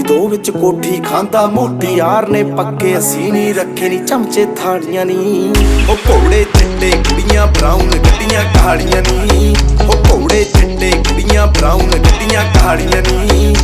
ਦੋ ਵਿੱਚ ਕੋਠੀ ਖਾਂਦਾ ਮੋਟੀ ਯਾਰ ਨੇ ਪੱਕੇ, ਅਸੀਂ ਨਹੀਂ ਰੱਖੇ ਨੀ ਚਮਚੇ ਥਾਲੀਆਂ ਨੀ। ਉਹ ਘੋੜੇ ਚਿੱਟੇ ਕੁੜੀਆਂ ਬਰਾਊਨ ਗੱਡੀਆਂ ਕਾਲੀਆਂ ਨੀ। ਉਹ ਘੋੜੇ ਚਿੱਟੇ ਕੁੜੀਆਂ ਬਰਾਊਨ ਗੱਡੀਆਂ ਕਾਲੀਆਂ ਨੀ।